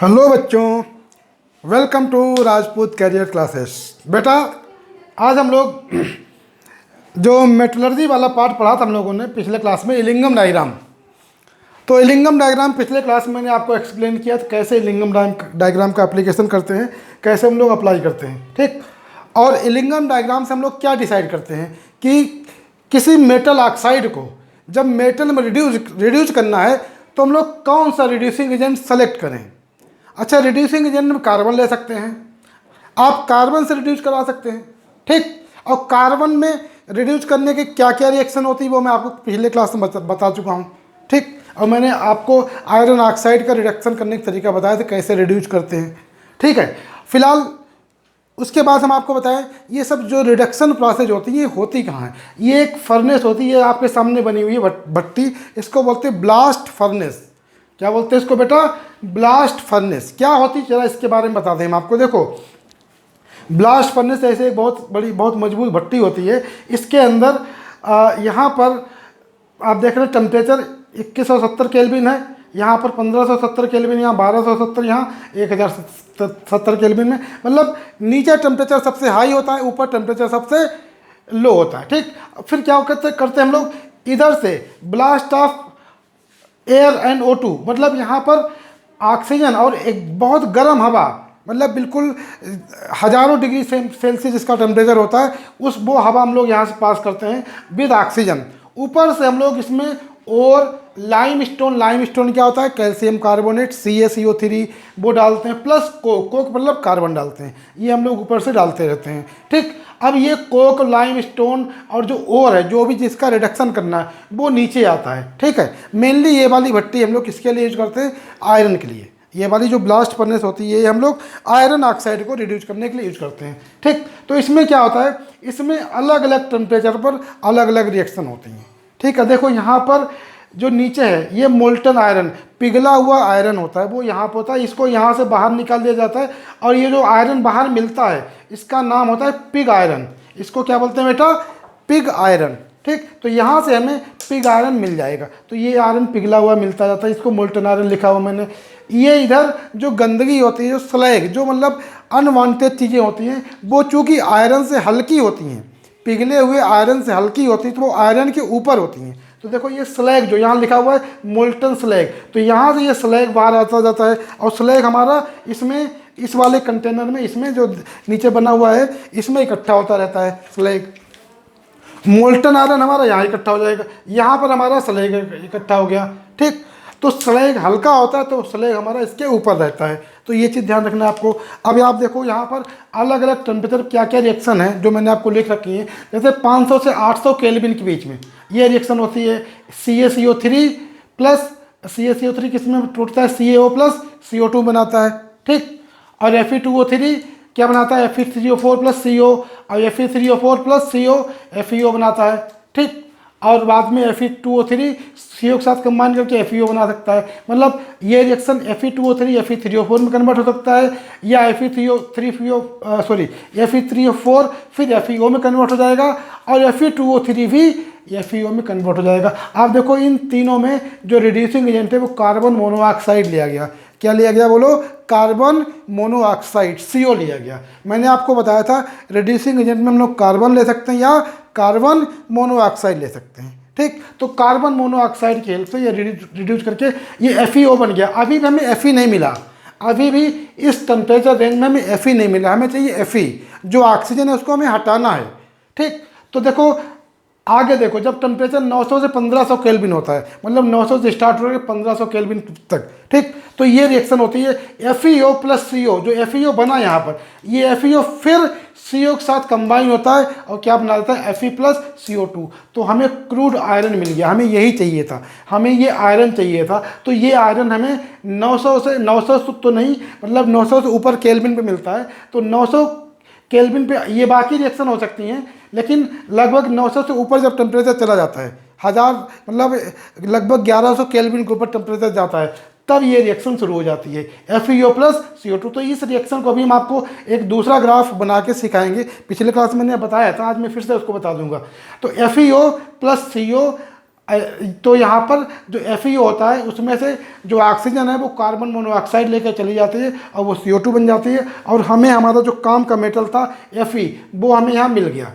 Hello बच्चों, welcome to Rajput career classes. बेटा, आज हम लोग जो मेटलर्जी वाला पार्ट पढ़ा था हम लोगों ने पिछले क्लास में, इलिंगम डायग्राम। तो इलिंगम डायग्राम पिछले क्लास में मैंने आपको एक्सप्लेन किया था कैसे इलिंगम डायग्राम का एप्लीकेशन करते हैं, कैसे हम लोग अप्लाई करते हैं, ठीक। और इलिंगम डायग्राम से हम लोग क्या डिसाइड करते हैं कि किसी मेटल ऑक्साइड को जब मेटल में रिड्यूस करना है तो हम लोग कौन सा रिड्यूसिंग एजेंट सेलेक्ट करें। अच्छा, रिड्यूसिंग एजेंट में कार्बन ले सकते हैं, आप कार्बन से रिड्यूस करा सकते हैं, ठीक। और कार्बन में रिड्यूस करने के क्या क्या रिएक्शन होती है वो मैं आपको पिछले क्लास में बता चुका हूँ, ठीक। और मैंने आपको आयरन ऑक्साइड का रिडक्शन करने का तरीका बताया था कैसे रिड्यूस करते हैं, ठीक है। फिलहाल उसके बाद हम आपको बताएं ये सब जो रिडक्शन प्रोसेस होती है ये होती कहाँ है। ये एक फर्नेस होती है, आपके सामने बनी हुई है भट्टी, इसको बोलते हैं ब्लास्ट फर्नेस। क्या बोलते हैं इसको बेटा? Blast furnace. क्या होती है जरा इसके बारे में बता दें हम आपको। देखो, ब्लास्ट फर्नेस ऐसे एक बहुत बड़ी बहुत मजबूत भट्टी होती है। इसके अंदर यहाँ पर आप देख रहे हैं टेम्परेचर 2170 केल्विन है, यहाँ पर 1570 केल्विन, यहाँ 1270, यहाँ 1070 केल्विन में। मतलब नीचे टेम्परेचर सबसे हाई होता है, ऊपर टेम्परेचर सबसे लो होता है, ठीक। फिर क्या करते हम लोग, इधर से blast of air and O2, मतलब यहाँ पर ऑक्सीजन और एक बहुत गर्म हवा, मतलब बिल्कुल हज़ारों डिग्री सेल्सियस इसका टेम्परेचर होता है, वो हवा हम लोग यहाँ से पास करते हैं विद ऑक्सीजन। ऊपर से हम लोग इसमें और लाइमस्टोन क्या होता है? कैल्शियम कार्बोनेट CaCO3 वो डालते हैं, प्लस कोक मतलब कार्बन डालते हैं, ये हम लोग ऊपर से डालते रहते हैं, ठीक। अब ये कोक, लाइमस्टोन और जो ओर है, जो भी जिसका रिडक्शन करना है वो नीचे आता है, ठीक है। मेनली ये वाली भट्टी हम लोग किसके लिए यूज करते हैं? आयरन के लिए। ये वाली जो ब्लास्ट फर्नेस होती है ये हम लोग आयरन ऑक्साइड को रिड्यूस करने के लिए यूज करते हैं, ठीक। तो इसमें क्या होता है, इसमें अलग अलग टेम्परेचर पर अलग अलग रिएक्शन होती हैं, ठीक है। देखो यहाँ पर जो नीचे है ये मोल्टन आयरन, पिघला हुआ आयरन होता है, वो यहाँ पर होता है, इसको यहाँ से बाहर निकाल दिया जाता है और ये जो आयरन बाहर मिलता है इसका नाम होता है पिग आयरन। इसको क्या बोलते हैं बेटा? पिग आयरन, ठीक। तो यहाँ से हमें पिग आयरन मिल जाएगा, तो ये आयरन पिघला हुआ मिलता जाता है, इसको मोल्टन आयरन लिखा हुआ मैंने। ये इधर जो गंदगी होती है, जो स्लैग, जो मतलब अनवांटेड चीज़ें होती हैं, वो चूँकि आयरन से हल्की होती हैं, पिघले हुए आयरन से हल्की होती है, तो वो आयरन के ऊपर होती हैं। तो देखो ये स्लैग जो यहाँ लिखा हुआ है मोल्टन स्लैग, तो यहाँ से ये स्लैग बाहर आता जाता है और स्लैग हमारा इसमें इस वाले कंटेनर में, इसमें जो नीचे बना हुआ है इसमें इकट्ठा होता रहता है स्लैग। मोल्टन आयरन हमारा यहाँ इकट्ठा हो जाएगा, यहाँ पर हमारा स्लैग इकट्ठा हो गया, ठीक। तो स्लैग हल्का होता है तो स्लैग हमारा इसके ऊपर रहता है, तो ये चीज़ ध्यान रखना है आपको। अब आप देखो यहाँ पर अलग अलग टेम्परेचर क्या क्या रिएक्शन है जो मैंने आपको लिख रखी है। जैसे 500 से 800 केल्विन के बीच में ये रिएक्शन होती है। CaCO3 प्लस CaCO3 किस में टूटता है? CaO प्लस CO2 बनाता है, ठीक। और Fe2O3 क्या बनाता है? Fe3O4 प्लस CO, और Fe3O4 प्लस CO FeO बनाता है, ठीक। और बाद में Fe2O3 CO के साथ कंबाइन करके FeO बना सकता है। मतलब ये रिएक्शन Fe2O3 Fe3O4 में कन्वर्ट हो सकता है, या Fe3O4 फिर FeO में कन्वर्ट हो जाएगा, और Fe2O3 भी FeO में कन्वर्ट हो जाएगा। आप देखो इन तीनों में जो रिड्यूसिंग एजेंट है वो कार्बन मोनोऑक्साइड लिया गया। क्या लिया गया बोलो? कार्बन मोनोऑक्साइड CO लिया गया। मैंने आपको बताया था रिड्यूसिंग एजेंट में हम लोग कार्बन ले सकते हैं या कार्बन मोनोऑक्साइड ले सकते हैं, ठीक। तो कार्बन मोनोऑक्साइड की हेल्प से ये रिड्यूस करके ये FeO बन गया। अभी भी हमें Fe नहीं मिला, अभी भी इस टेम्परेचर रेंज में हमें Fe नहीं मिला, हमें चाहिए Fe। जो ऑक्सीजन है उसको हमें हटाना है, ठीक। तो देखो आगे देखो, जब टेम्परेचर 900 से 1500 केल्विन होता है, मतलब 900 से स्टार्ट हो 1500 केल्विन तक, ठीक। तो ये रिएक्शन होती है FeO प्लस CO। जो FeO बना यहाँ पर, ये FeO फिर CO के साथ कंबाइन होता है और क्या बना देता है? Fe plus CO2। तो हमें क्रूड आयरन मिल गया, हमें यही चाहिए था, हमें ये आयरन चाहिए था। तो ये आयरन हमें 900 तो नहीं, मतलब 900 से ऊपर केल्विन पे मिलता है। तो 900 केल्विन पे ये बाकी रिएक्शन हो सकती हैं, लेकिन लगभग 900 से ऊपर जब टेम्परेचर चला जाता है, मतलब लगभग 1100 केल्विन के ऊपर टेम्परेचर जाता है, तब ये रिएक्शन शुरू हो जाती है FeO प्लस CO2। तो इस रिएक्शन को अभी हम आपको एक दूसरा ग्राफ बना के सिखाएंगे। पिछले क्लास में मैंने बताया था, आज मैं फिर से उसको बता दूंगा। तो FeO प्लस CO तो यहाँ पर जो FeO होता है उसमें से जो ऑक्सीजन है वो कार्बन मोनोऑक्साइड लेकर चली जाती है और वो CO2 बन जाती है, और हमें हमारा जो काम का मेटल था Fe वो हमें यहाँ मिल गया,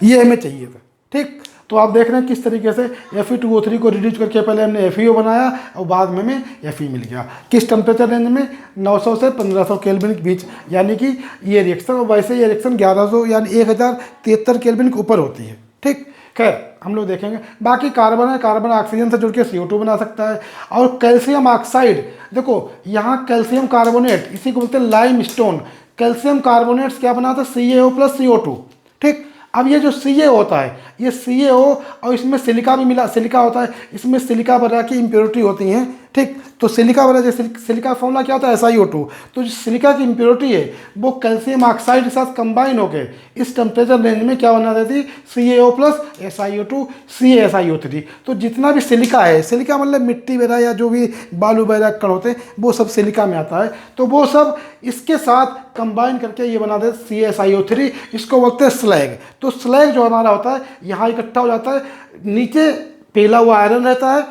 ये हमें चाहिए था। ठीक, तो आप देख रहे हैं किस तरीके से Fe2O3 को रिड्यूस करके पहले हमने FeO बनाया और बाद में हमें Fe मिल गया। किस टेम्परेचर रेंज में? 900 से 1500 केल्विन के बीच, यानी कि ये रिएक्शन, और वैसे ये रिएक्शन 1100 यानी 1073 केल्विन के ऊपर होती है। ठीक, खैर हम लोग देखेंगे। बाकी कार्बन है, कार्बन ऑक्सीजन से जुड़ के CO2 बना सकता है। और कैल्शियम ऑक्साइड, देखो यहाँ कैल्शियम कार्बोनेट, इसी को बोलते हैं लाइम स्टोन। कैल्शियम कार्बोनेट्स क्या बनाता है? CaO plus CO2। ठीक, अब ये जो Ca होता है, ये CaO और इसमें सिलिका भी मिला, सिलिका होता है, इसमें सिलिका वगैरह की इम्प्योरिटी होती हैं। ठीक, तो सिलिका वगैरह, जैसे सिलिका फॉर्मूला क्या होता है? SiO2। तो जो सिलिका की इम्प्योरिटी है वो कैल्शियम ऑक्साइड के साथ कंबाइन होकर इस टेम्परेचर रेंज में क्या बना देती? CaO plus SiO2 CaSiO3। तो जितना भी सिलिका है, सिलिका मतलब मिट्टी वगैरह या जो भी बालू वगैरह कण होते हैं वो सब सिलिका में आता है, तो वो सब इसके साथ कंबाइन करके ये बना देते CaSiO3। इसको बोलते हैं स्लैग। तो स्लैग जो हमारा होता है यहाँ इकट्ठा हो जाता है, नीचे पीला हुआ आयरन रहता है,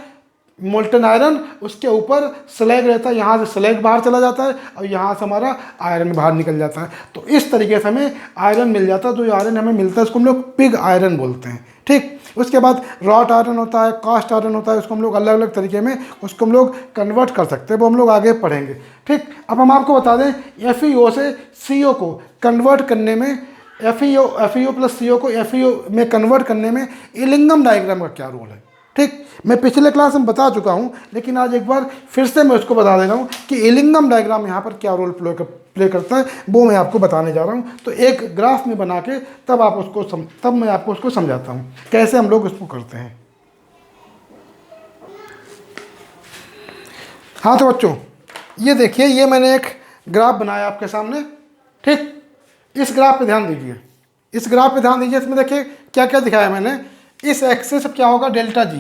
मोल्टन आयरन, उसके ऊपर स्लैग रहता है, यहाँ से स्लैग बाहर चला जाता है और यहाँ से हमारा आयरन बाहर निकल जाता है। तो इस तरीके से हमें आयरन मिल जाता है। तो ये आयरन हमें मिलता है, उसको हम लोग पिग आयरन बोलते हैं। ठीक, उसके बाद रॉट आयरन होता है, कास्ट आयरन होता है, उसको हम लोग अलग अलग तरीके में उसको हम लोग कन्वर्ट कर सकते हैं, वो हम लोग आगे पढ़ेंगे। ठीक, अब हम आपको बता दें FeO से CO को कन्वर्ट करने में, FeO प्लस CO को FeO में कन्वर्ट करने में इलिंगम डायग्राम का क्या रोल है। ठीक, मैं पिछले क्लास में बता चुका हूं, लेकिन आज एक बार फिर से मैं उसको बता दे रहा हूं कि इलिंगम डायग्राम यहाँ पर क्या रोल प्ले करता है, वो मैं आपको बताने जा रहा हूं। तो एक ग्राफ में बना के तब मैं आपको उसको समझाता हूं कैसे हम लोग उसको करते हैं। हाँ तो बच्चों, ये देखिए, ये मैंने एक ग्राफ बनाया आपके सामने। ठीक, इस ग्राफ पे ध्यान दीजिए, इस ग्राफ पे ध्यान दीजिए। इसमें देखिए क्या क्या दिखाया मैंने। इस एक्सिस क्या होगा? Delta G।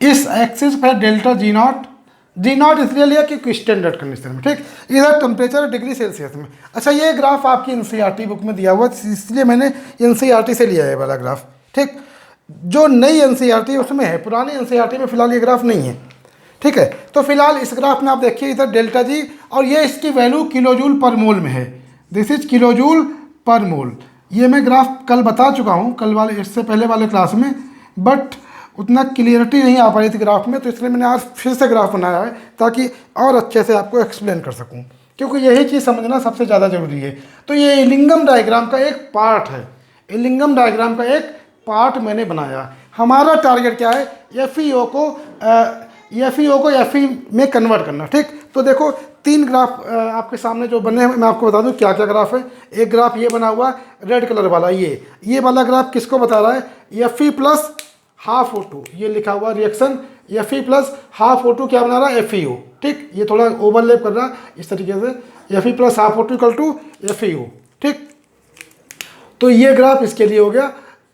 इस एक्सिस पर डेल्टा G0 इसलिए लिया कि स्टैंडर्ड कंडीशन में। ठीक, इधर टेम्परेचर डिग्री सेल्सियस में। अच्छा, ये ग्राफ आपकी NCERT बुक में दिया हुआ, इसलिए मैंने NCERT से लिया है वाला ग्राफ। ठीक, जो नई NCERT उसमें है, पुरानी NCERT में फिलहाल ये ग्राफ नहीं है। ठीक है, तो फिलहाल इस ग्राफ में आप देखिए, इधर डेल्टा G और ये इसकी वैल्यू किलोजूल पर मोल में है। दिस इज किलोजूल पर मोल। ये मैं ग्राफ कल बता चुका हूँ, कल वाले, इससे पहले वाले क्लास में, बट उतना क्लियरिटी नहीं आ पाई थी ग्राफ में, तो इसलिए मैंने आज फिर से ग्राफ बनाया है ताकि और अच्छे से आपको एक्सप्लेन कर सकूं, क्योंकि यही चीज़ समझना सबसे ज़्यादा ज़रूरी है। तो ये इलिंगम डायग्राम का एक पार्ट है, इलिंगम डायग्राम का एक पार्ट मैंने बनाया। हमारा टारगेट क्या है? FeO को Fe में कन्वर्ट करना। ठीक, तो देखो 3 ग्राफ आपके सामने जो बने हैं, मैं आपको बता दूं क्या क्या ग्राफ है। एक ग्राफ ये बना हुआ रेड कलर वाला, ये वाला ग्राफ किसको बता रहा है? Fe प्लस हाफ O2, ये लिखा हुआ reaction Fe plus half O2 क्या बना रहा है? FeO। ठीक, ये थोड़ा ओवरलैप कर रहा है इस तरीके से, Fe plus half O2 equal to FeO। ठीक, तो ये ग्राफ इसके लिए हो गया,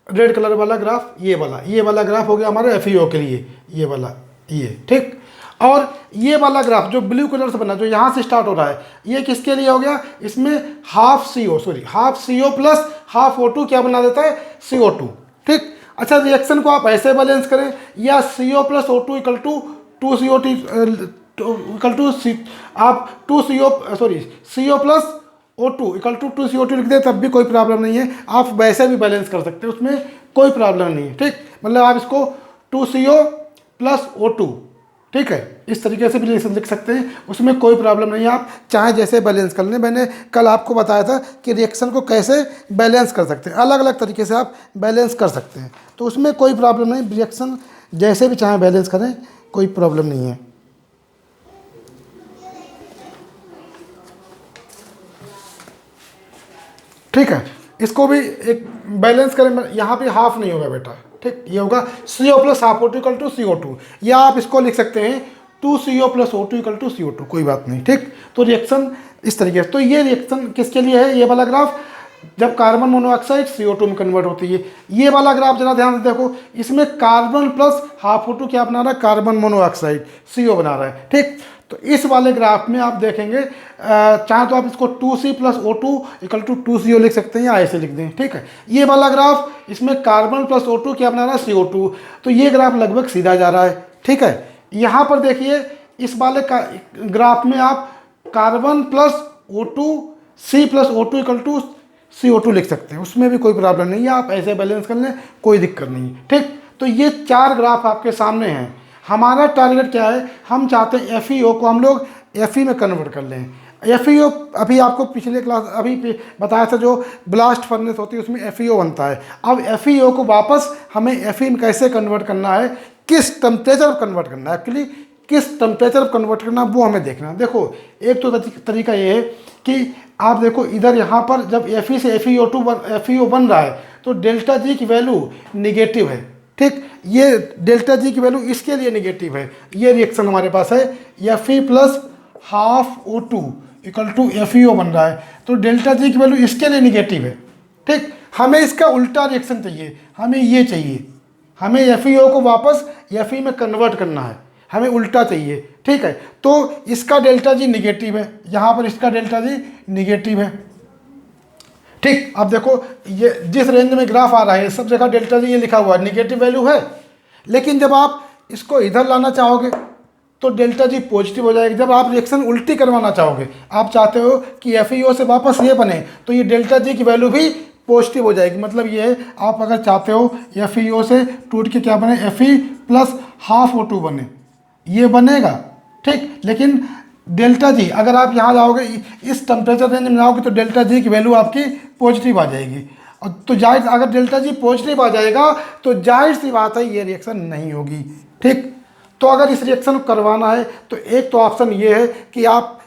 रेड कलर वाला ग्राफ। ये वाला ग्राफ हो गया हमारे FeO के लिए, ये वाला, ये। ठीक, और ये वाला ग्राफ जो ब्लू कलर से बना, जो यहाँ से स्टार्ट हो रहा है, ये किसके लिए हो गया? इसमें half CO plus half O2 क्या बना देता है? CO2। ठीक, अच्छा, रिएक्शन को आप ऐसे बैलेंस करें, या CO plus O2 equal to 2CO2 equal to आप CO plus O2 equal to 2CO2 लिख दें, तब भी कोई प्रॉब्लम नहीं है। आप वैसे भी बैलेंस कर सकते हैं, उसमें कोई प्रॉब्लम नहीं है। ठीक, मतलब आप इसको 2CO प्लस O2, ठीक है, इस तरीके से भी लिख सकते हैं, उसमें कोई प्रॉब्लम नहीं है। आप चाहे जैसे बैलेंस कर लें। मैंने कल आपको बताया था कि रिएक्शन को कैसे बैलेंस कर सकते हैं, अलग अलग तरीके से आप बैलेंस कर सकते हैं, तो उसमें कोई प्रॉब्लम नहीं। रिएक्शन जैसे भी चाहे बैलेंस करें, कोई प्रॉब्लम नहीं है। ठीक है, इसको भी एक बैलेंस करें, यहाँ पे हाफ नहीं होगा बेटा। ठीक, ये होगा CO plus half O2 equal to CO2, या आप इसको लिख सकते हैं 2CO plus O2 equal to CO2, कोई बात नहीं। ठीक, तो रिएक्शन इस तरीके से। तो ये रिएक्शन किसके लिए है? ये वाला ग्राफ जब कार्बन मोनोऑक्साइड CO2 में कन्वर्ट होती है। ये वाला ग्राफ जरा ध्यान से देखो, इसमें कार्बन प्लस हाफ O2 क्या बना रहा है, कार्बन मोनोऑक्साइड CO बना रहा है। ठीक, तो इस वाले ग्राफ में आप देखेंगे चाहे तो आप इसको 2C plus O2 equal to 2CO लिख सकते हैं या ऐसे लिख दें। ठीक है, ये वाला ग्राफ इसमें कार्बन प्लस O2 क्या बना रहा है, CO2, तो ये ग्राफ लगभग सीधा जा रहा है। ठीक है, यहाँ पर देखिए इस वाले का ग्राफ में आप carbon plus O2 C plus O2 equal to CO2 लिख सकते हैं, उसमें भी कोई प्रॉब्लम नहीं है, आप ऐसे बैलेंस कर लें, कोई दिक्कत नहीं है। ठीक, तो ये 4 ग्राफ आपके सामने हैं। हमारा टारगेट क्या है, हम चाहते हैं FeO को हम लोग Fe में कन्वर्ट कर लें। FeO अभी आपको पिछले क्लास अभी बताया था, जो ब्लास्ट फर्नेस होती है उसमें FeO बनता है। अब FeO को वापस हमें Fe में कैसे कन्वर्ट करना है, किस टेम्परेचर पर कन्वर्ट करना है, एक्चुअली किस टेम्परेचर पर कन्वर्ट करना वो हमें देखना है। देखो एक तो तरीका ये है कि आप देखो इधर यहाँ पर जब Fe से FeO बन रहा है तो डेल्टा G की वैल्यू निगेटिव है। ठीक, ये डेल्टा G की वैल्यू इसके लिए निगेटिव है। ये रिएक्शन हमारे पास है, Fe plus half O2 equal to FeO बन रहा है, तो डेल्टा G की वैल्यू इसके लिए निगेटिव है। ठीक, हमें इसका उल्टा रिएक्शन चाहिए, हमें ये चाहिए, हमें FeO को वापस Fe में कन्वर्ट करना है, हमें उल्टा चाहिए। ठीक है, तो इसका डेल्टा G निगेटिव है, यहाँ पर इसका डेल्टा G निगेटिव है। ठीक, अब देखो ये जिस रेंज में ग्राफ आ रहा है सब जगह डेल्टा G ये लिखा हुआ है, निगेटिव वैल्यू है, लेकिन जब आप इसको इधर लाना चाहोगे तो डेल्टा G पॉजिटिव हो जाएगा। जब आप रिएक्शन उल्टी करवाना चाहोगे, आप चाहते हो कि FeO से वापस ये बने, तो ये डेल्टा G की वैल्यू भी पॉजिटिव हो जाएगी। मतलब ये है, आप अगर चाहते हो FeO से टूट के क्या बने, Fe प्लस हाफ O2 बने, ये बनेगा। ठीक, लेकिन डेल्टा G अगर आप यहाँ जाओगे इस टेम्परेचर रेंज में जाओगे तो डेल्टा G की वैल्यू आपकी पॉजिटिव आ जाएगी। और तो जाहिर अगर डेल्टा G पॉजिटिव आ जाएगा तो जाहिर सी बात है ये रिएक्शन नहीं होगी। ठीक, तो अगर इस रिएक्शन को करवाना है तो एक तो ऑप्शन ये है कि आप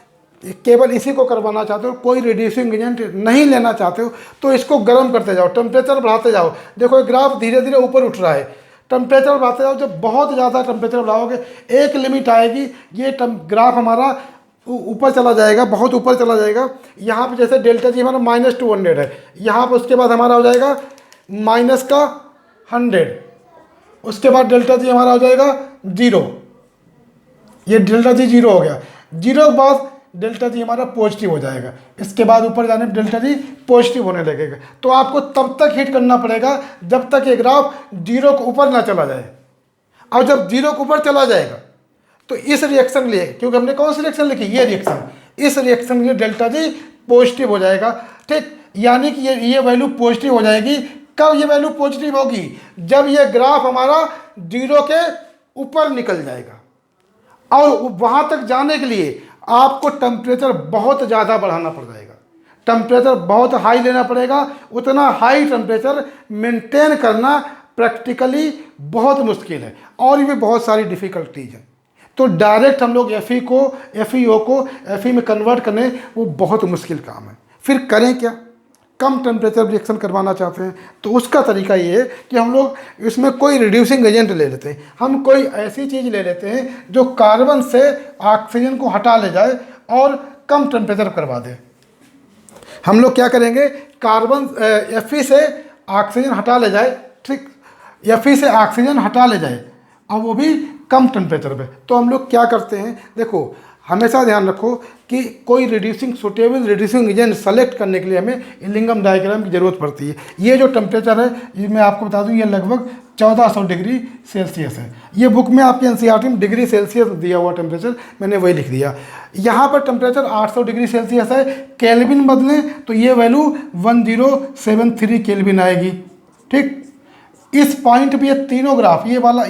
केवल इसी को करवाना चाहते हो, कोई रिड्यूसिंग एजेंट नहीं लेना चाहते हो, तो इसको गर्म करते जाओ, टेम्परेचर बढ़ाते जाओ। देखो ये ग्राफ धीरे धीरे ऊपर उठ रहा है, टेम्परेचर बढ़ाते जाओ। जब बहुत ज़्यादा टेम्परेचर बढ़ाओगे एक लिमिट आएगी, ये ग्राफ हमारा ऊपर चला जाएगा, बहुत ऊपर चला जाएगा। यहाँ पे जैसे डेल्टा G हमारा -200 है, यहाँ पर उसके बाद हमारा हो जाएगा -100, उसके बाद डेल्टा G हमारा हो जाएगा 0, ये डेल्टा G 0 हो गया। 0 के बाद डेल्टा G हमारा पॉजिटिव हो जाएगा, इसके बाद ऊपर जाने पर डेल्टा G पॉजिटिव होने लगेगा। तो आपको तब तक हीट करना पड़ेगा जब तक ये ग्राफ 0 को ऊपर ना चला जाए। और जब 0 को ऊपर चला जाएगा तो इस रिएक्शन के लिए, क्योंकि हमने कौन सी रिएक्शन लिखी, ये रिएक्शन, इस रिएक्शन के लिए डेल्टा G पॉजिटिव हो जाएगा। ठीक, यानी कि ये वैल्यू पॉजिटिव हो जाएगी। कब ये वैल्यू पॉजिटिव होगी, जब ये ग्राफ हमारा 0 के ऊपर निकल जाएगा। और वहाँ तक जाने के लिए आपको टेम्परेचर बहुत ज़्यादा बढ़ाना पड़ जाएगा, टेम्परेचर बहुत हाई लेना पड़ेगा। उतना हाई टेम्परेचर मेंटेन करना प्रैक्टिकली बहुत मुश्किल है और भी बहुत सारी डिफ़िकल्टीज हैं। तो डायरेक्ट हम लोग FeO को Fe में कन्वर्ट करने वो बहुत मुश्किल काम है। फिर करें क्या, कम टेम्परेचर रिएक्शन करवाना चाहते हैं तो उसका तरीका ये है कि हम लोग इसमें कोई रिड्यूसिंग एजेंट ले लेते हैं। हम कोई ऐसी चीज़ ले लेते हैं जो कार्बन से ऑक्सीजन को हटा ले जाए और कम टेम्परेचर करवा दे। हम लोग क्या करेंगे, कार्बन Fe से ऑक्सीजन हटा ले जाए, ठीक, Fe से ऑक्सीजन हटा ले जाए और वो भी कम टेम्परेचर पे। तो हम लोग क्या करते हैं, देखो हमेशा ध्यान रखो कि कोई सूटेबल रिड्यूसिंग एजेंट सेलेक्ट करने के लिए हमें इलिंगम डायग्राम की ज़रूरत पड़ती है। ये जो टेम्परेचर है ये मैं आपको बता दूं, ये लगभग 1400 डिग्री सेल्सियस है। ये बुक में आपके NCERT में डिग्री सेल्सियस दिया हुआ टेम्परेचर, मैंने वही लिख दिया। यहाँ पर टेम्परेचर 800 डिग्री सेल्सियस है। केल्विन बदलें तो ये वैल्यू 1073 केल्विन आएगी। ठीक, इस पॉइंट पे ये तीनों ग्राफ, ये वाला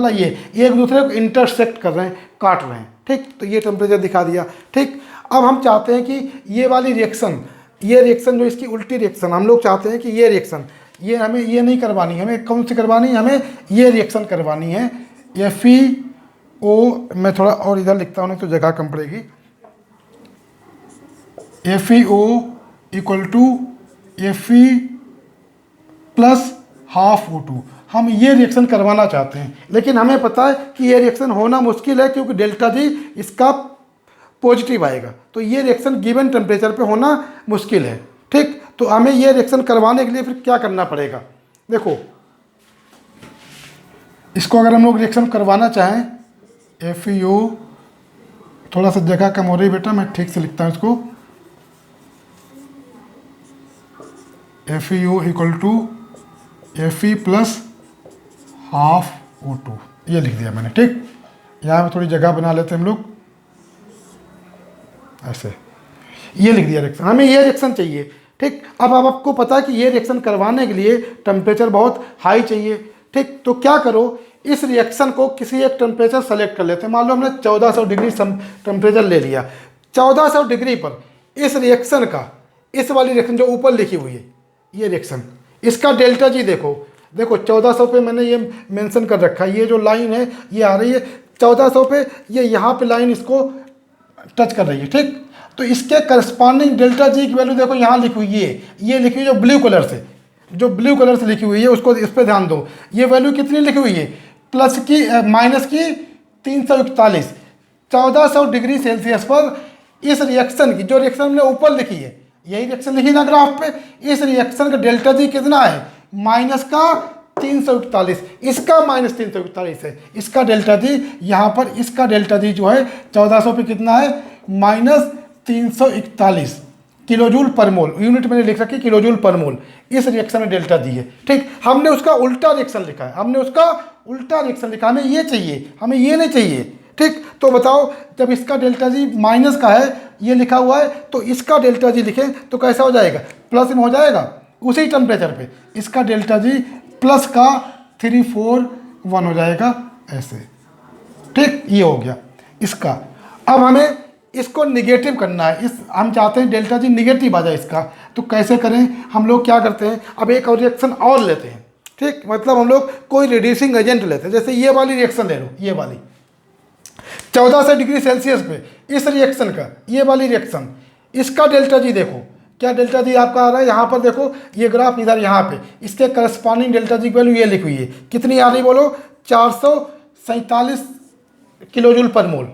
ये एक दूसरे को इंटरसेक्ट कर रहे हैं, काट रहे हैं। ठीक, तो ये टेम्परेचर दिखा दिया। ठीक, अब हम चाहते हैं कि ये वाली रिएक्शन, ये रिएक्शन जो इसकी उल्टी रिएक्शन, हम लोग चाहते हैं कि ये रिएक्शन, ये हमें ये नहीं करवानी, हमें कौन सी करवानी है, हमें ये रिएक्शन करवानी है। FeO, मैं थोड़ा और इधर लिखता हूँ नहीं तो जगह कम पड़ेगी। FeO equal to Fe plus half O2, हम ये रिएक्शन करवाना चाहते हैं। लेकिन हमें पता है कि ये रिएक्शन होना मुश्किल है क्योंकि डेल्टा G इसका पॉजिटिव आएगा, तो ये रिएक्शन गिवन टेम्परेचर पे होना मुश्किल है। ठीक, तो हमें ये रिएक्शन करवाने के लिए फिर क्या करना पड़ेगा, देखो इसको अगर हम लोग रिएक्शन करवाना चाहें, FeO, थोड़ा सा जगह कम हो रही बेटा, मैं ठीक से लिखता हूँ इसको, FeO equal to Fe plus half O2, ये लिख दिया मैंने। ठीक, यहाँ पे थोड़ी जगह बना लेते हैं हम लोग, ऐसे ये लिख दिया रिएक्शन, हमें ये रिएक्शन चाहिए। ठीक, अब आपको पता है कि ये रिएक्शन करवाने के लिए टेम्परेचर बहुत हाई चाहिए। ठीक, तो क्या करो, इस रिएक्शन को किसी एक टेम्परेचर सेलेक्ट कर लेते हैं। मान लो हमने 1400 डिग्री टेम्परेचर ले लिया। 1400 डिग्री पर इस रिएक्शन का, इस वाली रिएक्शन जो ऊपर लिखी हुई है ये रिएक्शन, इसका डेल्टा जी देखो, देखो 1400 पे मैंने ये मेंशन कर रखा है, ये जो लाइन है ये आ रही है 1400 पे, ये यहाँ पे लाइन इसको टच कर रही है। ठीक, तो इसके करस्पॉन्डिंग डेल्टा जी की वैल्यू देखो यहाँ लिखी हुई है, ये लिखी हुई जो ब्लू कलर से, जो ब्लू कलर से लिखी हुई है उसको, इस पर ध्यान दो। ये वैल्यू कितनी लिखी हुई है, प्लस की माइनस की 341। 1400 डिग्री सेल्सियस पर इस रिएक्शन की, जो रिएक्शन हमने ऊपर लिखी है, यही रिएक्शन लिखी ना ग्राफ पे, इस रिएक्शन का डेल्टा जी कितना है, माइनस का 341, इसका माइनस 341 है, इसका डेल्टा जी यहाँ पर, इसका डेल्टा जी जो है 1400 पे कितना है, माइनस 341 किलोजूल पर मोल, यूनिट मैंने लिख रखी किलोजूल पर मोल, इस रिएक्शन में डेल्टा जी है। ठीक, हमने उसका उल्टा रिएक्शन लिखा है, हमने उसका उल्टा रिएक्शन लिखा, हमें ये चाहिए, हमें ये नहीं चाहिए। ठीक, तो बताओ जब इसका डेल्टा जी माइनस का है, ये लिखा हुआ है, तो इसका डेल्टा जी लिखें तो कैसा हो जाएगा, प्लस में हो जाएगा उसी टेम्परेचर पे, इसका डेल्टा जी प्लस का 341 हो जाएगा ऐसे। ठीक, ये हो गया इसका। अब हमें इसको निगेटिव करना है, इस हम चाहते हैं डेल्टा जी निगेटिव आ जाए इसका, तो कैसे करें, हम लोग क्या करते हैं, अब एक और रिएक्शन और लेते हैं। ठीक, मतलब हम लोग कोई रिड्यूसिंग एजेंट लेते हैं, जैसे ये वाली रिएक्शन ले लो, ये वाली 1400 डिग्री सेल्सियस पे इस रिएक्शन का, ये वाली रिएक्शन, इसका डेल्टा जी देखो, क्या डेल्टा जी आपका आ रहा है, यहाँ पर देखो ये ग्राफ इधर, यहाँ पे इसके करस्पॉन्डिंग डेल्टा जी की वैल्यू ये लिखी हुई है, कितनी आ रही बोलो, 447 किलोजूल पर मोल,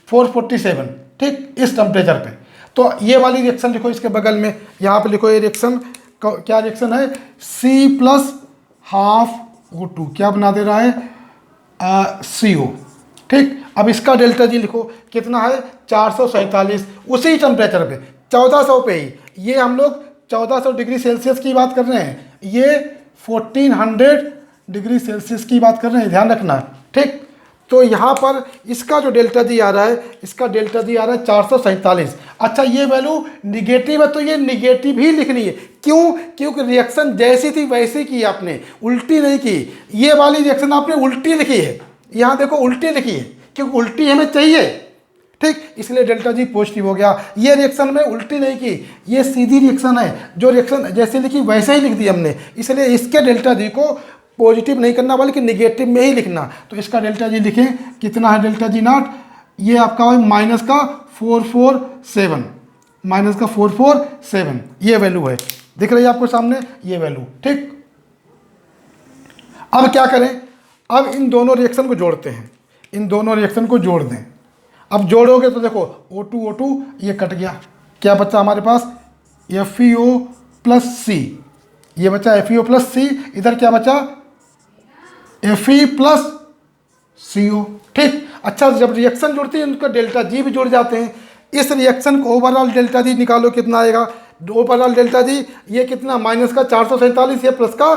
447। ठीक, इस टेम्परेचर पे, तो ये वाली रिएक्शन लिखो, इसके बगल में यहाँ पे लिखो, ये रिएक्शन क्या रिएक्शन है, C प्लस हाफ O2, क्या बना दे रहा है, CO। ठीक, अब इसका डेल्टा जी लिखो, कितना है, 447, उसी टेम्परेचर पे 1400 पे ही, ये हम लोग 1400 डिग्री सेल्सियस की बात कर रहे हैं, ये 1400 डिग्री सेल्सियस की बात कर रहे हैं, ध्यान रखना। ठीक, तो यहाँ पर इसका जो डेल्टा जी आ रहा है, इसका डेल्टा जी आ रहा है 447। अच्छा, ये वैल्यू निगेटिव है तो ये निगेटिव ही लिखनी है, क्यों, क्योंकि रिएक्शन जैसी थी वैसी की आपने, उल्टी नहीं की। ये वाली रिएक्शन आपने उल्टी लिखी है, यहाँ देखो उल्टी लिखी है, क्योंकि उल्टी हमें चाहिए। ठीक, इसलिए डेल्टा जी पॉजिटिव हो गया। ये रिएक्शन में उल्टी नहीं की, ये सीधी रिएक्शन है, जो रिएक्शन जैसे लिखी वैसे ही लिख दी हमने, इसलिए इसके डेल्टा जी को पॉजिटिव नहीं करना बल्कि निगेटिव में ही लिखना। तो इसका डेल्टा जी लिखें, कितना है डेल्टा जी नॉट, ये आपका माइनस का 447, माइनस का 447, ये वैल्यू है, दिख रही है आपको सामने ये वैल्यू। ठीक, अब क्या करें, अब इन दोनों रिएक्शन को जोड़ते हैं, इन दोनों रिएक्शन को जोड़ दें। अब जोड़ोगे तो देखो O2 ये कट गया, क्या बचा हमारे पास, FeO प्लस C, ये बचा FeO प्लस C, इधर क्या बचा, Fe प्लस CO। ठीक, अच्छा, जब रिएक्शन जुड़ती है उनका डेल्टा जी भी जुड़ जाते हैं। इस रिएक्शन को ओवरऑल डेल्टा जी निकालो, कितना आएगा, ओवरऑल डेल्टा जी ये कितना, माइनस का 447, ये प्लस का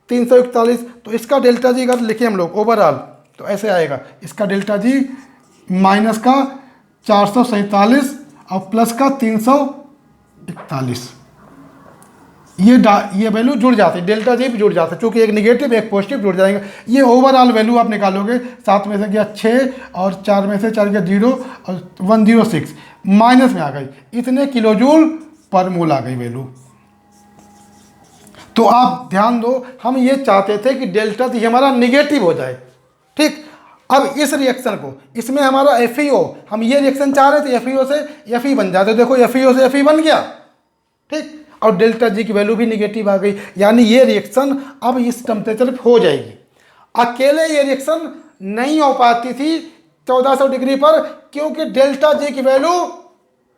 341, तो इसका डेल्टा जी अगर लिखें हम लोग ओवरऑल तो ऐसे आएगा, इसका डेल्टा जी माइनस का 447 और प्लस का 341, ये वैल्यू जुड़ जाती है, डेल्टा जी भी जुड़ जाता है, क्योंकि एक निगेटिव एक पॉजिटिव जुड़ जाएंगे। ये ओवरऑल वैल्यू आप निकालोगे, 7 में से गया 6 और 4 में से 4 गया 0 और 106, माइनस में आ गई, इतने किलोजूल पर मोल आ गई वैल्यू। तो आप ध्यान दो, हम ये चाहते थे कि डेल्टा जी हमारा निगेटिव हो जाए। ठीक, अब इस रिएक्शन को, इसमें हमारा FeO, हम ये रिएक्शन चाह रहे थे FeO से Fe बन जाते, देखो FeO से Fe बन गया। ठीक, और डेल्टा जी की वैल्यू भी निगेटिव आ गई, यानी ये रिएक्शन अब इस टेम्परेचर पे हो जाएगी। अकेले ये रिएक्शन नहीं हो पाती थी 1400 डिग्री पर, क्योंकि डेल्टा जी की वैल्यू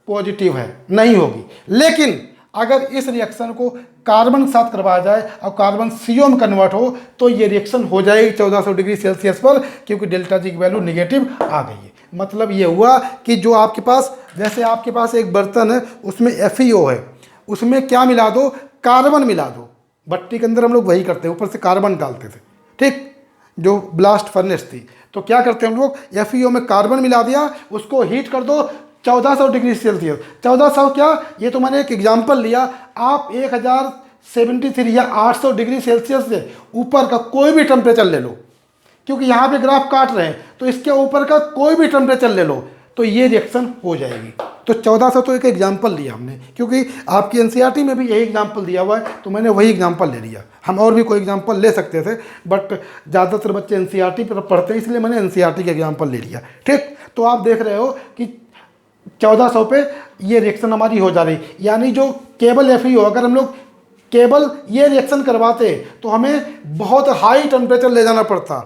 पॉजिटिव है, नहीं होगी। लेकिन अगर इस रिएक्शन को कार्बन के साथ करवाया जाए और कार्बन CO में कन्वर्ट हो तो ये रिएक्शन हो जाएगी 1400 डिग्री सेल्सियस पर, क्योंकि डेल्टा जी की वैल्यू निगेटिव आ गई है। मतलब ये हुआ कि जो आपके पास, जैसे आपके पास एक बर्तन है उसमें FeO है, उसमें क्या मिला दो, कार्बन मिला दो। भट्टी के अंदर हम लोग वही करते हैं, ऊपर से कार्बन डालते थे, ठीक, जो ब्लास्ट फर्नेस थी। तो क्या करते हैं हम लोग, FeO में कार्बन मिला दिया, उसको हीट कर दो 1400 डिग्री सेल्सियस। 1400 क्या, ये तो मैंने एक एग्जाम्पल लिया, आप 1073 या 800 डिग्री सेल्सियस से ऊपर का कोई भी टेम्परेचर ले लो, क्योंकि यहाँ पे ग्राफ काट रहे हैं, तो इसके ऊपर का कोई भी टेम्परेचर ले लो तो ये रिएक्शन हो जाएगी। तो 1400 तो एक एग्जाम्पल लिया हमने, क्योंकि आपकी NCERT में भी यही एग्जाम्पल दिया हुआ है, तो मैंने वही एग्जाम्पल ले लिया। हम और भी कोई एग्जाम्पल ले सकते थे, बट ज़्यादातर बच्चे NCERT पर पढ़ते हैं, इसलिए मैंने NCERT के एग्जाम्पल ले लिया, ठीक। तो आप देख रहे हो कि 1400 पे ये रिएक्शन हमारी हो जा रही, यानी जो केवल FeO, अगर हम लोग केवल ये रिएक्शन करवाते तो हमें बहुत हाई टेम्परेचर ले जाना पड़ता,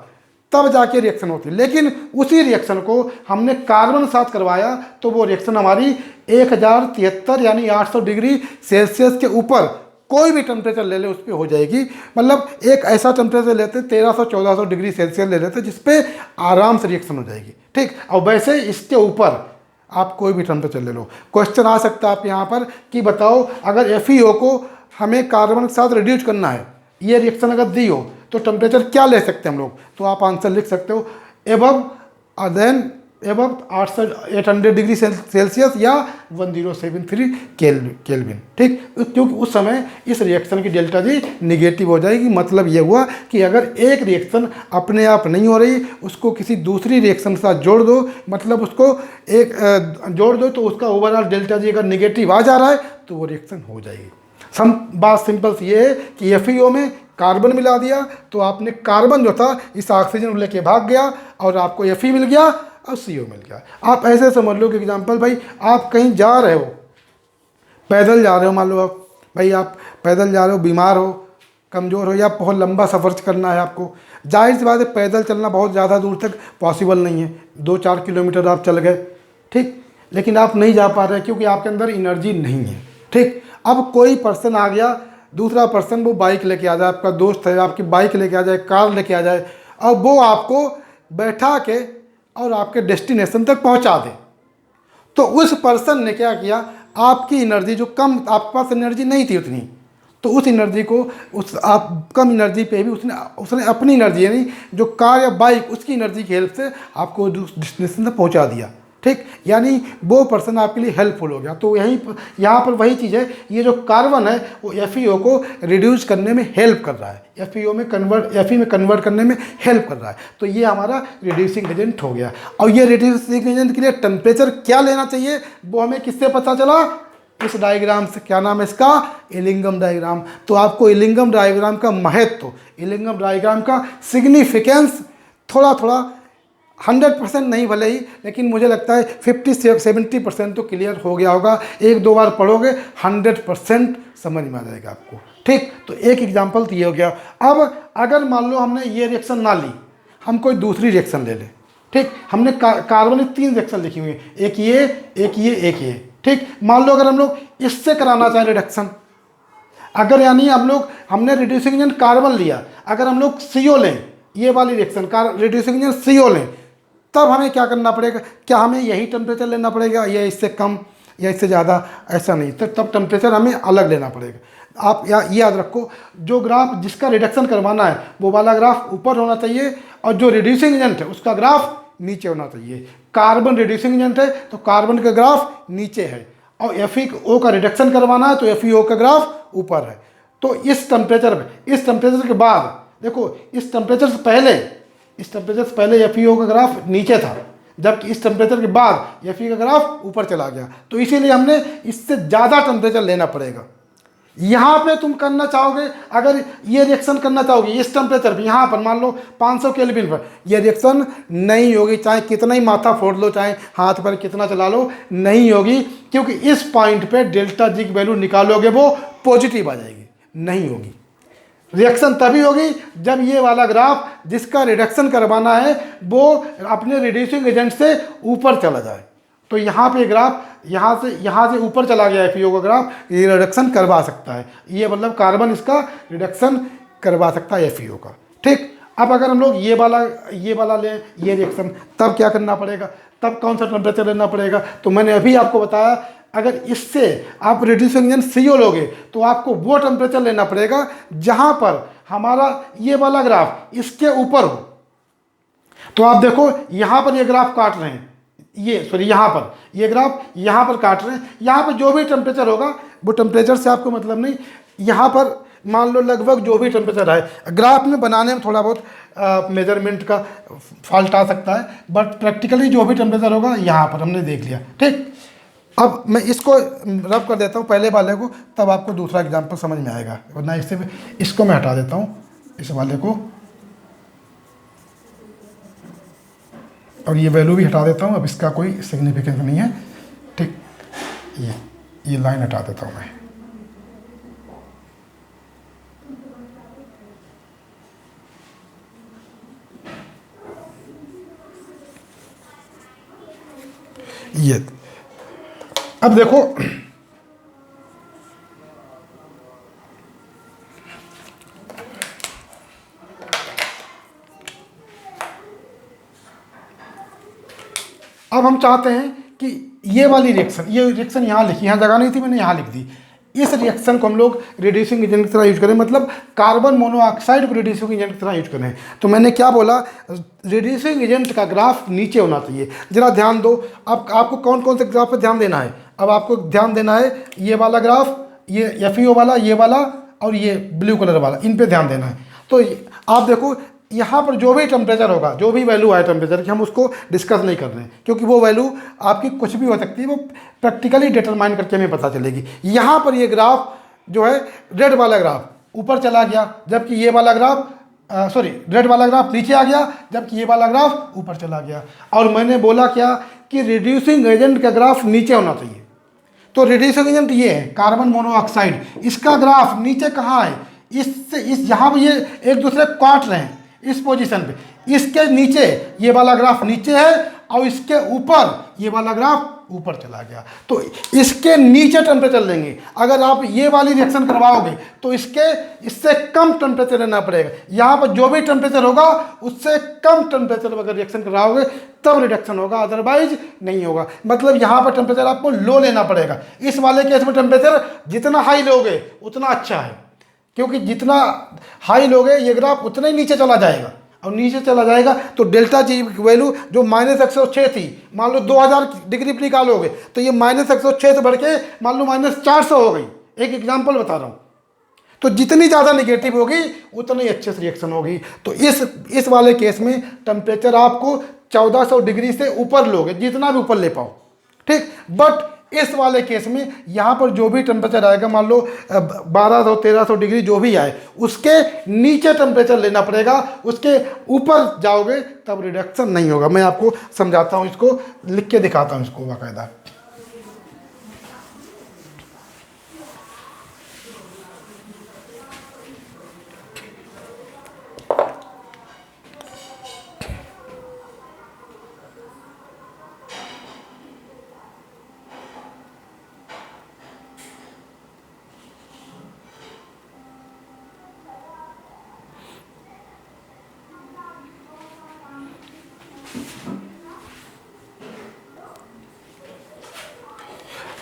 तब जाके रिएक्शन होती। लेकिन उसी रिएक्शन को हमने कार्बन के साथ करवाया तो वो रिएक्शन हमारी 1073 यानी 800 डिग्री सेल्सियस के ऊपर कोई भी टेम्परेचर ले ले उस पर हो जाएगी। मतलब एक ऐसा टेम्परेचर लेते 1300-1400 डिग्री सेल्सियस ले लेते जिसपे आराम से रिएक्शन हो जाएगी, ठीक। और वैसे इसके ऊपर आप कोई भी टेम्परेचर ले लो। क्वेश्चन आ सकता है आप यहाँ पर कि बताओ अगर FeO को हमें कार्बन के साथ रिड्यूस करना है, ये रिएक्शन अगर दी हो तो टेम्परेचर क्या ले सकते हैं हम लोग, तो आप आंसर लिख सकते हो एबव 800 डिग्री सेल्सियस या 1073 केल्विन, ठीक। क्योंकि उस समय इस रिएक्शन की डेल्टा जी निगेटिव हो जाएगी। मतलब ये हुआ कि अगर एक रिएक्शन अपने आप नहीं हो रही, उसको किसी दूसरी रिएक्शन के साथ जोड़ दो, मतलब उसको एक जोड़ दो तो उसका ओवरऑल डेल्टा जी अगर निगेटिव आ जा रहा है तो वो रिएक्शन हो जाएगी। बात सिंपल सी ये है कि FeO में कार्बन मिला दिया तो आपने कार्बन जो था इस ऑक्सीजन को लेके भाग गया और आपको Fe मिल गया और CO मिल गया। आप ऐसे समझ लो कि एग्जांपल, भाई आप कहीं जा रहे हो, पैदल जा रहे हो, मान लो आप पैदल जा रहे हो, बीमार हो, कमज़ोर हो, या बहुत लंबा सफ़र करना है आपको। जाहिर सी बात है पैदल चलना बहुत ज़्यादा दूर तक पॉसिबल नहीं है, 2-4 किलोमीटर आप चल गए, ठीक, लेकिन आप नहीं जा पा रहे क्योंकि आपके अंदर एनर्जी नहीं है, ठीक। अब कोई पर्सन आ गया, दूसरा पर्सन वो बाइक लेके आ जाए, आपका दोस्त है, आपकी बाइक लेके आ जाए, कार लेके आ जाए, और वो आपको बैठा के और आपके डेस्टिनेशन तक पहुंचा दे। तो उस पर्सन ने क्या किया, आपकी एनर्जी जो कम, आपके पास एनर्जी नहीं थी उतनी, तो उस एनर्जी को, उस आप कम एनर्जी पे भी उसने अपनी एनर्जी यानी जो कार या बाइक उसकी एनर्जी की हेल्प से आपको डेस्टिनेशन तक पहुंचा दिया, ठीक। यानी वो पर्सन आपके लिए हेल्पफुल हो गया। तो यहाँ पर वही चीज़ है, ये जो कार्बन है वो FeO को रिड्यूस करने में हेल्प कर रहा है, Fe में कन्वर्ट करने में हेल्प कर रहा है। तो ये हमारा रिड्यूसिंग एजेंट हो गया। और ये रिड्यूसिंग एजेंट के लिए टेम्परेचर क्या लेना चाहिए वो हमें किससे पता चला, इस डायग्राम से। क्या नाम है इसका, इलिंगम डायग्राम। तो आपको इलिंगम डायग्राम का महत्व, इलिंगम डायग्राम का सिग्निफिकेंस थोड़ा 100% नहीं भले ही, लेकिन मुझे लगता है 50-70% तो क्लियर हो गया होगा। 1-2 बार पढ़ोगे 100% समझ में आ जाएगा आपको, ठीक। तो एक एग्जांपल तो ये हो गया। अब अगर मान लो हमने ये रिएक्शन ना ली, हम कोई दूसरी रिएक्शन ले लें, ठीक। हमने कार्बन की 3 रिएक्शन लिखी हुई है, एक ये, ठीक। मान लो अगर हम लोग इससे कराना चाहें रिडक्शन, अगर यानी हमने रिड्यूसिंग एजेंट कार्बन लिया, अगर हम लोग CO लें, ये वाली रिएक्शन रिड्यूसिंग एजेंट CO लें, तब हमें क्या करना पड़ेगा, क्या हमें यही टेम्परेचर लेना पड़ेगा या इससे कम या इससे ज़्यादा, ऐसा नहीं, तो तब टेम्परेचर हमें अलग लेना पड़ेगा। आप ये याद रखो, जो ग्राफ जिसका रिडक्शन करवाना है वो वाला ग्राफ ऊपर होना चाहिए और जो रिड्यूसिंग एजेंट है उसका ग्राफ नीचे होना चाहिए। कार्बन रिड्यूसिंग एजेंट है तो कार्बन का ग्राफ नीचे है, और FeO का रिडक्शन करवाना है तो FeO का ग्राफ ऊपर है। तो इस टेम्परेचर के बाद देखो, इस टेम्परेचर से पहले FeO का ग्राफ नीचे था, जबकि इस टेम्परेचर के बाद Fe का ग्राफ ऊपर चला गया। तो इसीलिए हमने इससे ज़्यादा टेम्परेचर लेना पड़ेगा। यहाँ पे तुम करना चाहोगे, अगर ये रिएक्शन करना चाहोगे इस टेम्परेचर पे, यहाँ पर मान लो 500 केल्विन पर, ये रिएक्शन नहीं होगी, चाहे कितना ही माथा फोड़ लो, चाहे हाथ पर कितना चला लो, नहीं होगी, क्योंकि इस पॉइंट पे डेल्टा जी की वैल्यू निकालोगे वो पॉजिटिव आ जाएगी, नहीं होगी। रिएक्शन तभी होगी जब ये वाला ग्राफ जिसका रिडक्शन करवाना है वो अपने रिड्यूसिंग एजेंट से ऊपर चला जाए, तो यहाँ पे ग्राफ यहाँ से ऊपर चला गया FeO का ग्राफ, ये रिडक्शन करवा सकता है, ये मतलब कार्बन इसका रिडक्शन करवा सकता है FeO का। ठीक, अब अगर हम लोग ये वाला लें, ये रिएक्शन, तब क्या करना पड़ेगा, तब कौन सा टेम्परेचर लेना पड़ेगा? तो मैंने अभी आपको बताया, अगर इससे आप रिड्यूसिंग एजेंट CO लोगे तो आपको वो टेम्परेचर लेना पड़ेगा जहाँ पर हमारा ये वाला ग्राफ इसके ऊपर हो। तो आप देखो यहाँ पर ये ग्राफ काट रहे हैं, यहाँ पर ये ग्राफ यहाँ पर काट रहे हैं, यहाँ पर जो भी टेम्परेचर होगा वो टेम्परेचर से आपको मतलब नहीं, यहाँ पर मान लो लगभग जो भी टेम्परेचर है, ग्राफ में बनाने में थोड़ा बहुत मेजरमेंट का फॉल्ट आ सकता है, बट प्रैक्टिकली जो भी टेम्परेचर होगा यहाँ पर हमने देख लिया। ठीक, अब मैं इसको रब कर देता हूँ पहले वाले को, तब आपको दूसरा एग्जाम्पल समझ में आएगा, वरना इसको मैं हटा देता हूँ, इस वाले को, और ये वैल्यू भी हटा देता हूँ, अब इसका कोई सिग्निफिकेंस नहीं है। ठीक, ये लाइन हटा देता हूँ मैं। ये अब देखो, अब हम चाहते हैं कि ये वाली रिएक्शन यहाँ लिखी, यहाँ जगह नहीं थी, मैंने यहाँ लिख दी। इस रिएक्शन को हम लोग रिड्यूसिंग एजेंट की तरह यूज करें, मतलब कार्बन मोनोऑक्साइड को रिड्यूसिंग एजेंट की तरह यूज करें। तो मैंने क्या बोला, रिड्यूसिंग एजेंट का ग्राफ नीचे होना चाहिए। जरा ध्यान दो, अब आपको कौन कौन से ग्राफ पर ध्यान देना है? अब आपको ध्यान देना है ये वाला ग्राफ, ये FeO वाला, ये वाला और ये ब्लू कलर वाला, इन पे ध्यान देना है। तो आप देखो यहाँ पर जो भी टेम्परेचर होगा, जो भी वैल्यू आए टेम्परेचर की, हम उसको डिस्कस नहीं कर रहे हैं, क्योंकि वो वैल्यू आपकी कुछ भी हो सकती है, वो प्रैक्टिकली डिटरमाइन करके हमें पता चलेगी। यहाँ पर ये ग्राफ जो है, रेड वाला ग्राफ ऊपर चला गया, जबकि ये वाला ग्राफ रेड वाला ग्राफ नीचे आ गया, जबकि ये वाला ग्राफ ऊपर चला गया। और मैंने बोला क्या कि रिड्यूसिंग एजेंट का ग्राफ नीचे होना चाहिए। तो रिड्यूसिंग एजेंट ये है कार्बन मोनोऑक्साइड, इसका ग्राफ नीचे कहाँ है? इस यहाँ पर ये एक दूसरे को काट रहे हैं इस पोजीशन पे, इसके नीचे ये वाला ग्राफ नीचे है और इसके ऊपर ये वाला ग्राफ ऊपर चला गया। तो इसके नीचे टेम्परेचर लेंगे। अगर आप ये वाली रिएक्शन करवाओगे तो इससे कम टेम्परेचर लेना पड़ेगा। यहाँ पर जो भी टेम्परेचर होगा उससे कम टेम्परेचर अगर रिएक्शन करवाओगे तब रिडक्शन होगा, अदरवाइज नहीं होगा। मतलब यहाँ पर टेम्परेचर आपको लो लेना पड़ेगा। इस वाले केस में टेम्परेचर जितना हाई लोगे उतना अच्छा है, क्योंकि जितना हाई लोगे ये ग्राफ उतना ही नीचे चला जाएगा, और नीचे चला जाएगा तो डेल्टा जी की वैल्यू जो -106 थी, मान लो 2000 डिग्री पर निकालोगे तो ये -106 से बढ़ के मान लो -400 हो गई। एक एग्जांपल बता रहा हूँ। तो जितनी ज़्यादा निगेटिव होगी उतनी अच्छे से रिएक्शन होगी। तो इस वाले केस में टेम्परेचर आपको 1400 डिग्री से ऊपर लोगे, जितना भी ऊपर ले पाओ। ठीक, बट इस वाले केस में यहाँ पर जो भी टेम्परेचर आएगा, मान लो 1200-1300 डिग्री जो भी आए, उसके नीचे टेम्परेचर लेना पड़ेगा। उसके ऊपर जाओगे तब रिडक्शन नहीं होगा। मैं आपको समझाता हूँ, इसको लिख के दिखाता हूँ इसको बाकायदा।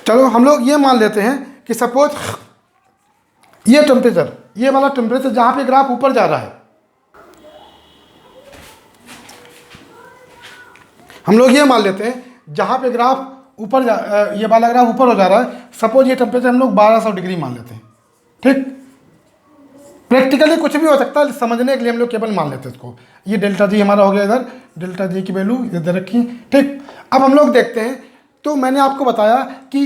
चलो हम लोग ये मान लेते हैं कि सपोज ये टेम्परेचर, ये वाला टेम्परेचर जहाँ पे ग्राफ ऊपर जा रहा है, हम लोग ये मान लेते हैं जहाँ पे ग्राफ ऊपर ये वाला ग्राफ ऊपर हो जा रहा है। सपोज ये टेम्परेचर हम लोग 1200 डिग्री मान लेते हैं। ठीक, प्रैक्टिकली कुछ भी हो सकता है, समझने के लिए हम लोग केवल मान लेते हैं इसको। ये डेल्टा जी हमारा हो गया, इधर डेल्टा जी की वैल्यू इधर रखी। ठीक, अब हम लोग देखते हैं। तो मैंने आपको बताया कि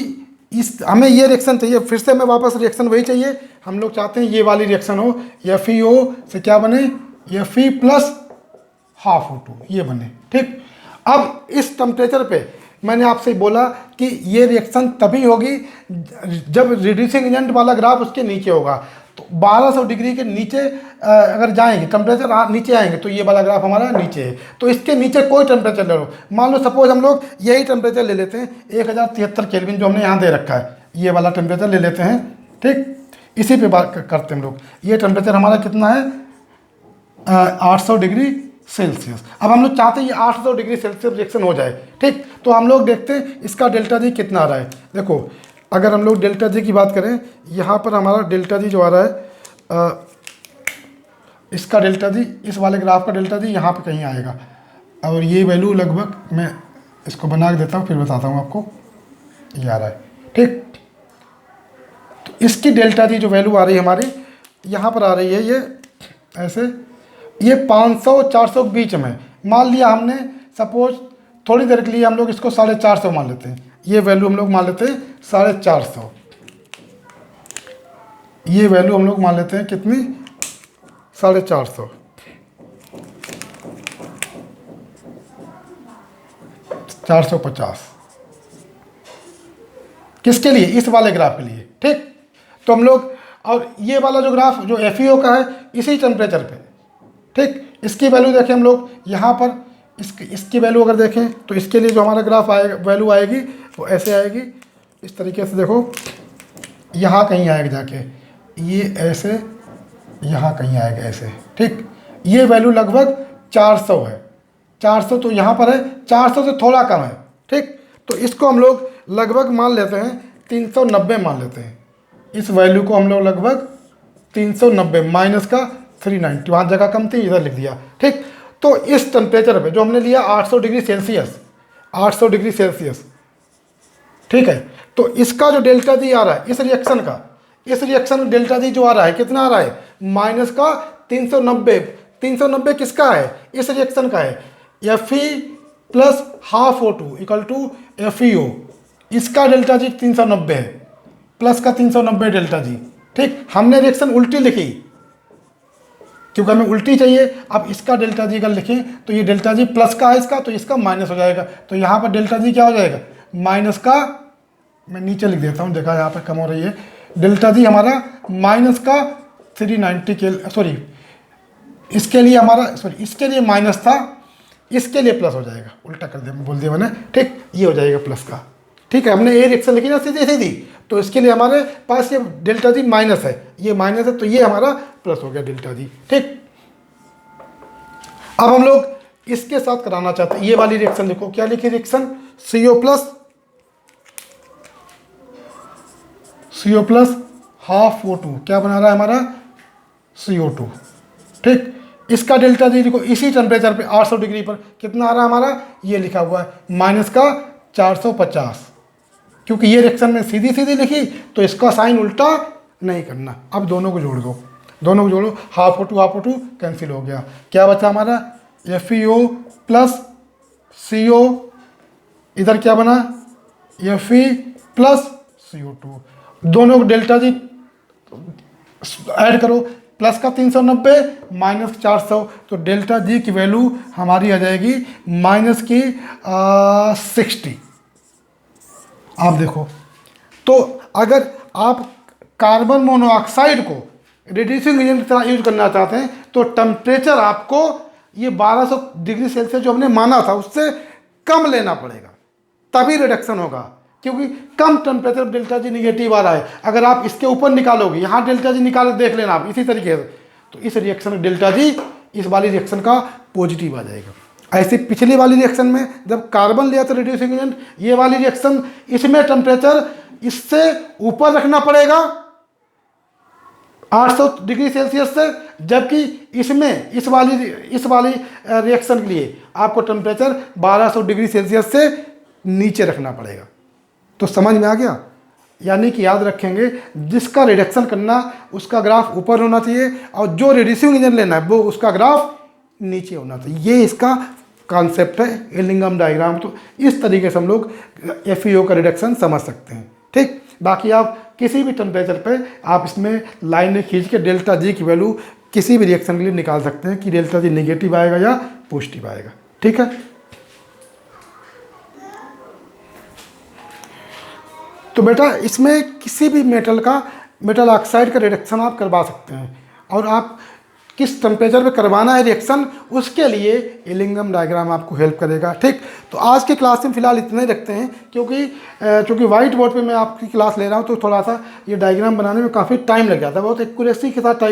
हमें ये रिएक्शन चाहिए, फिर से हमें वापस रिएक्शन वही चाहिए। हम लोग चाहते हैं ये वाली रिएक्शन हो, FeO से क्या बने, Fe + ½ O2 ये बने। ठीक, अब इस टेम्परेचर पे मैंने आपसे बोला कि ये रिएक्शन तभी होगी जब रिड्यूसिंग एजेंट वाला ग्राफ उसके नीचे होगा। तो 1200 डिग्री के नीचे अगर जाएंगे टेम्परेचर नीचे आएंगे तो ये वाला ग्राफ हमारा नीचे है। तो इसके नीचे कोई टेम्परेचर ले लो, मान लो सपोज हम लोग यही टेम्परेचर ले लेते हैं 1073 केल्विन जो हमने यहाँ दे रखा है, ये वाला टेम्परेचर ले लेते हैं। ठीक, इसी पे बात करते हैं हम लोग। ये टेम्परेचर हमारा कितना है 800 डिग्री सेल्सियस। अब हम लोग चाहते हैं ये 800 डिग्री सेल्सियस रिएक्शन हो जाए। ठीक, तो हम लोग देखते हैं इसका डेल्टा जी कितना आ रहा है। देखो अगर हम लोग डेल्टा जी की बात करें, यहाँ पर हमारा डेल्टा जी जो आ रहा है इसका डेल्टा जी, इस वाले ग्राफ का डेल्टा जी यहाँ पे कहीं आएगा, और ये वैल्यू लगभग, मैं इसको बना के देता हूँ फिर बताता हूँ आपको, ये आ रहा है। ठीक, तो इसकी डेल्टा जी जो वैल्यू आ रही है हमारी यहाँ पर आ रही है, ये ऐसे, ये 500-400 के बीच में। मान लिया हमने सपोज थोड़ी देर के लिए हम लोग इसको 450 मान लेते हैं, ये वैल्यू हम लोग मान लेते हैं 450, ये वैल्यू हम लोग मान लेते हैं कितनी 450, 450 किसके लिए, इस वाले ग्राफ के लिए। ठीक, तो हम लोग, और ये वाला जो ग्राफ जो FeO का है इसी टेम्परेचर पे। ठीक, इसकी वैल्यू देखें हम लोग यहाँ पर, इसकी वैल्यू अगर देखें तो इसके लिए जो हमारा ग्राफ आएगा, वैल्यू आएगी वो ऐसे आएगी, इस तरीके से। देखो यहाँ कहीं आएगा जाके, ये ऐसे यहाँ कहीं आएगा ऐसे। ठीक, ये वैल्यू लगभग 400 है, 400 तो यहाँ पर है, 400 से थोड़ा कम है। ठीक, तो इसको हम लोग लगभग मान लेते हैं 390 मान लेते हैं, इस वैल्यू को हम लोग लगभग 390 माइनस का 390, वहाँ जगह कम थी इधर लिख दिया। ठीक, तो इस टेम्परेचर पे जो हमने लिया 800 डिग्री सेल्सियस, 800 डिग्री सेल्सियस। ठीक है, तो इसका जो डेल्टा जी आ रहा है इस रिएक्शन का, इस रिएक्शन डेल्टा जी जो आ रहा है कितना आ रहा है माइनस का 390। 390 किसका है, इस रिएक्शन का है, Fe plus half O2 equal to FeO। इसका डेल्टा जी 390 है, प्लस का 390 डेल्टा जी। ठीक, हमने रिएक्शन उल्टी लिखी क्योंकि हमें उल्टी चाहिए। अब इसका डेल्टा जी अगर लिखें तो ये डेल्टा जी प्लस का है इसका, तो इसका माइनस हो जाएगा। तो यहाँ पर डेल्टा जी क्या हो जाएगा माइनस का, मैं नीचे लिख देता हूँ, देखा यहाँ पर कम हो रही है, डेल्टा जी हमारा माइनस का 390 के, सॉरी इसके लिए हमारा, सॉरी इसके लिए माइनस था, इसके लिए प्लस हो जाएगा, उल्टा कर दिया बोल दिया मैंने। ठीक, ये हो जाएगा प्लस का। ठीक है, हमने ये रिएक्शन लिखी ना सीधी सीधी, तो इसके लिए हमारे पास ये डेल्टा जी माइनस है, ये माइनस है, तो ये हमारा प्लस हो गया डेल्टा जी। ठीक, अब हम लोग इसके साथ कराना चाहते हैं, ये वाली रिएक्शन लिखो, क्या लिखी reaction, CO plus half O2 क्या बना रहा है हमारा CO2। ठीक, इसका डेल्टा जी देखो इसी टेम्परेचर पे 800 डिग्री पर कितना आ रहा है हमारा, ये लिखा हुआ है माइनस का 450। क्योंकि ये रिएक्शन में सीधी सीधी लिखी तो इसका साइन उल्टा नहीं करना। अब दोनों को जोड़ दो, दोनों को जोड़ो, हाफ O2 कैंसिल हो गया, क्या बचा हमारा FeO प्लस CO, इधर क्या बना Fe प्लस CO2, दोनों को डेल्टा जी ऐड करो, प्लस का 390 माइनस 400, तो डेल्टा जी की वैल्यू हमारी आ जाएगी माइनस की 60। आप देखो, तो अगर आप कार्बन मोनोऑक्साइड को रिड्यूसिंग एजेंट की तरह यूज करना चाहते हैं तो टेम्परेचर आपको ये 1200 डिग्री सेल्सियस जो हमने माना था उससे कम लेना पड़ेगा, तभी रिडक्शन होगा। क्योंकि कम टेम्परेचर डेल्टा जी निगेटिव आ रहा है। अगर आप इसके ऊपर निकालोगे, यहाँ डेल्टा जी निकाल देख लेना आप इसी तरीके से, तो इस रिएक्शन में डेल्टा जी इस वाली रिएक्शन का पॉजिटिव आ जाएगा। ऐसे पिछली वाली रिएक्शन में जब कार्बन लिया तो रिड्यूसिंग एजेंट, ये वाली रिएक्शन इसमें टेम्परेचर इससे ऊपर रखना पड़ेगा 800 डिग्री सेल्सियस से, जबकि इसमें इस वाली रिएक्शन के लिए आपको टेम्परेचर 1200 डिग्री सेल्सियस से नीचे रखना पड़ेगा। तो समझ में आ गया, यानी कि याद रखेंगे जिसका रिडक्शन करना उसका ग्राफ ऊपर होना चाहिए और जो रिड्यूसिंग एजेंट लेना है वो उसका ग्राफ नीचे होना चाहिए। ये इसका कॉन्सेप्ट है इलिंगम डायग्राम। तो इस तरीके से हम लोग FeO का रिडक्शन समझ सकते हैं। ठीक, बाकी आप किसी भी टेम्परेचर पे आप इसमें लाइनें खींच के डेल्टा जी की वैल्यू किसी भी रिएक्शन के लिए निकाल सकते हैं कि डेल्टा जी नेगेटिव आएगा या पॉजिटिव आएगा। ठीक है, तो बेटा इसमें किसी भी मेटल का मेटल ऑक्साइड का रिडक्शन आप करवा सकते हैं। और आप किस टेम्परेचर पे करवाना है रिएक्शन, उसके लिए इलिंगम डायग्राम आपको हेल्प करेगा। ठीक, तो आज की क्लास में फ़िलहाल इतना ही रखते हैं, क्योंकि वाइट बोर्ड पे मैं आपकी क्लास ले रहा हूँ, तो थोड़ा सा ये डायग्राम बनाने में काफ़ी टाइम लग जाता है, बहुत एक्यूरेसी के साथ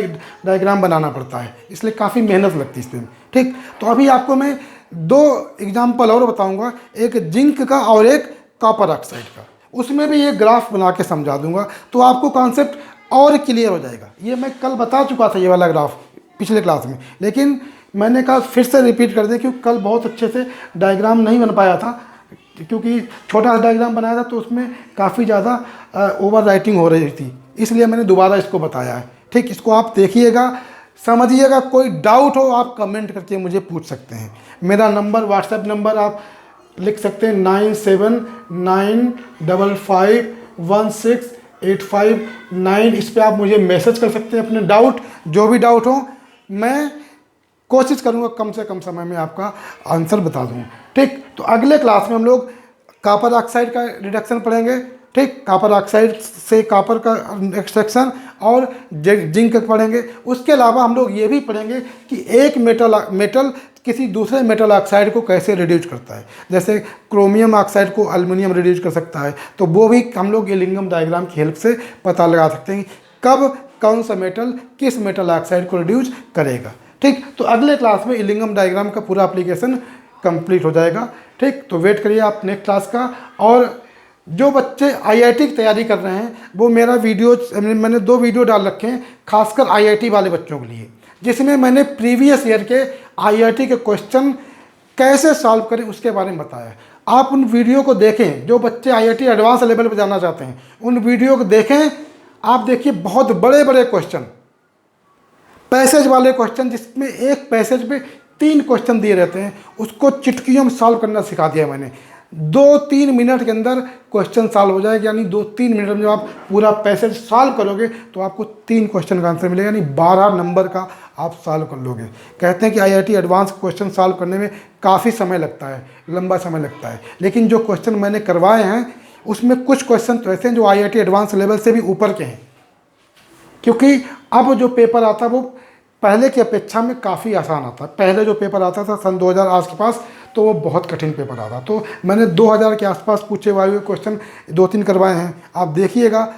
डायग्राम बनाना पड़ता है, इसलिए काफ़ी मेहनत लगती है इसमें। ठीक, तो अभी आपको मैं 2 एग्जाम्पल और बताऊँगा, एक जिंक का और एक कॉपर ऑक्साइड का, उसमें भी ये ग्राफ बना के समझा दूंगा, तो आपको कॉन्सेप्ट और क्लियर हो जाएगा। ये मैं कल बता चुका था ये वाला ग्राफ पिछले क्लास में, लेकिन मैंने कहा फिर से रिपीट कर दें, क्योंकि कल बहुत अच्छे से डायग्राम नहीं बन पाया था, क्योंकि छोटा सा डायग्राम बनाया था तो उसमें काफ़ी ज़्यादा ओवर राइटिंग हो रही थी, इसलिए मैंने दोबारा इसको बताया है। ठीक, इसको आप देखिएगा, समझिएगा, कोई डाउट हो आप कमेंट करके मुझे पूछ सकते हैं। मेरा नंबर, व्हाट्सएप नंबर आप लिख सकते हैं 9795516859, इस पर आप मुझे मैसेज कर सकते हैं अपने डाउट, जो भी डाउट हो मैं कोशिश करूंगा कम से कम समय में आपका आंसर बता दूं। ठीक, तो अगले क्लास में हम लोग कॉपर ऑक्साइड का रिडक्शन पढ़ेंगे। ठीक, कॉपर ऑक्साइड से कॉपर का एक्सट्रैक्शन और जिंक पढ़ेंगे। उसके अलावा हम लोग ये भी पढ़ेंगे कि एक मेटल किसी दूसरे मेटल ऑक्साइड को कैसे रिड्यूस करता है, जैसे क्रोमियम ऑक्साइड को एल्युमिनियम रिड्यूस कर सकता है, तो वो भी हम लोग इलिंगम डायग्राम की हेल्प से पता लगा सकते हैं कि कब कौन सा मेटल किस मेटल ऑक्साइड को रिड्यूस करेगा। ठीक, तो अगले क्लास में इलिंगम डायग्राम का पूरा एप्लीकेशन कंप्लीट हो जाएगा। ठीक, तो वेट करिए आप नेक्स्ट क्लास का। और जो बच्चे आईआईटी की तैयारी कर रहे हैं, वो मेरा मैंने 2 वीडियो डाल रखे हैं खासकर आईआईटी वाले बच्चों के लिए, जिसमें मैंने प्रीवियस ईयर के आईआईटी के क्वेश्चन कैसे सॉल्व करें उसके बारे में बताया। आप उन वीडियो को देखें, जो बच्चे आईआईटी एडवांस लेवल पर जाना चाहते हैं उन वीडियो को देखें। आप देखिए बहुत बड़े बड़े क्वेश्चन, पैसेज वाले क्वेश्चन, जिसमें एक पैसेज पे 3 क्वेश्चन दिए रहते हैं, उसको चुटकियों में सॉल्व करना सिखा दिया मैंने। 2-3 मिनट के अंदर क्वेश्चन सॉल्व हो जाएगा, यानी 2-3 मिनट में जब आप पूरा पैसेज सॉल्व करोगे तो आपको 3 क्वेश्चन का आंसर मिलेगा, यानी 12 नंबर का आप सॉल्व कर लोगे। कहते हैं कि आईआईटी एडवांस क्वेश्चन सॉल्व करने में काफ़ी समय लगता है, लंबा समय लगता है, लेकिन जो क्वेश्चन मैंने करवाए हैं उसमें कुछ क्वेश्चन तो ऐसे हैं जो आईआईटी एडवांस लेवल से भी ऊपर के हैं, क्योंकि अब जो पेपर आता है वो पहले की अपेक्षा में काफ़ी आसान आता है। पहले जो पेपर आता था सन 2000 आज के पास, तो वो बहुत कठिन पेपर आता, तो मैंने 2000 के आसपास पूछे हुए क्वेश्चन 2-3 करवाए हैं। आप देखिएगा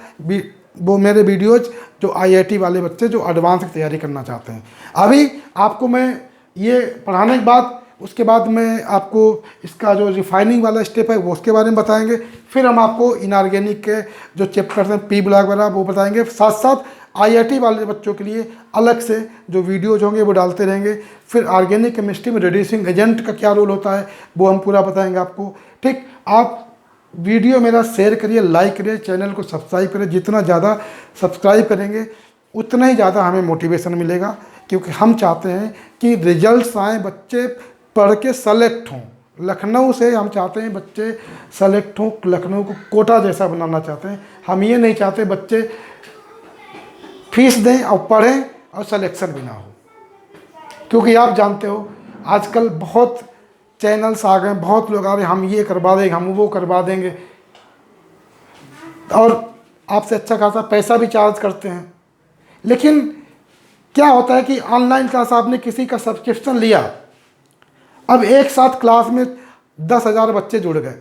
वो मेरे वीडियोज़, जो आईआईटी वाले बच्चे जो एडवांस की तैयारी करना चाहते हैं। अभी आपको मैं ये पढ़ाने के बाद, उसके बाद मैं आपको इसका जो रिफाइनिंग वाला स्टेप है वो उसके बारे में बताएंगे। फिर हम आपको इनऑर्गेनिक के जो चैप्टर्स हैं पी ब्लॉक वगैरह वो बताएंगे। साथ साथ आईआईटी वाले बच्चों के लिए अलग से जो वीडियोज होंगे वो डालते रहेंगे। फिर ऑर्गेनिक केमिस्ट्री में रिड्यूसिंग एजेंट का क्या रोल होता है वो हम पूरा बताएंगे आपको। ठीक, आप वीडियो मेरा शेयर करिए, लाइक करिए, चैनल को सब्सक्राइब करिए। जितना ज़्यादा सब्सक्राइब करेंगे उतना ही ज़्यादा हमें मोटिवेशन मिलेगा, क्योंकि हम चाहते हैं कि रिजल्ट्स आएँ, बच्चे पढ़ के सेलेक्ट हों। लखनऊ से हम चाहते हैं बच्चे सेलेक्ट हों, लखनऊ को कोटा जैसा बनाना चाहते हैं। हम ये नहीं चाहते बच्चे फीस दें और पढ़ें और सिलेक्शन भी ना हो, क्योंकि आप जानते हो आजकल बहुत चैनल्स आ गए, बहुत लोग आ रहे हैं, हम ये करवा देंगे, हम वो करवा देंगे, और आपसे अच्छा खासा पैसा भी चार्ज करते हैं। लेकिन क्या होता है कि ऑनलाइन क्लास आपने किसी का सब्सक्रिप्शन लिया, अब एक साथ क्लास में 10,000 बच्चे जुड़ गए,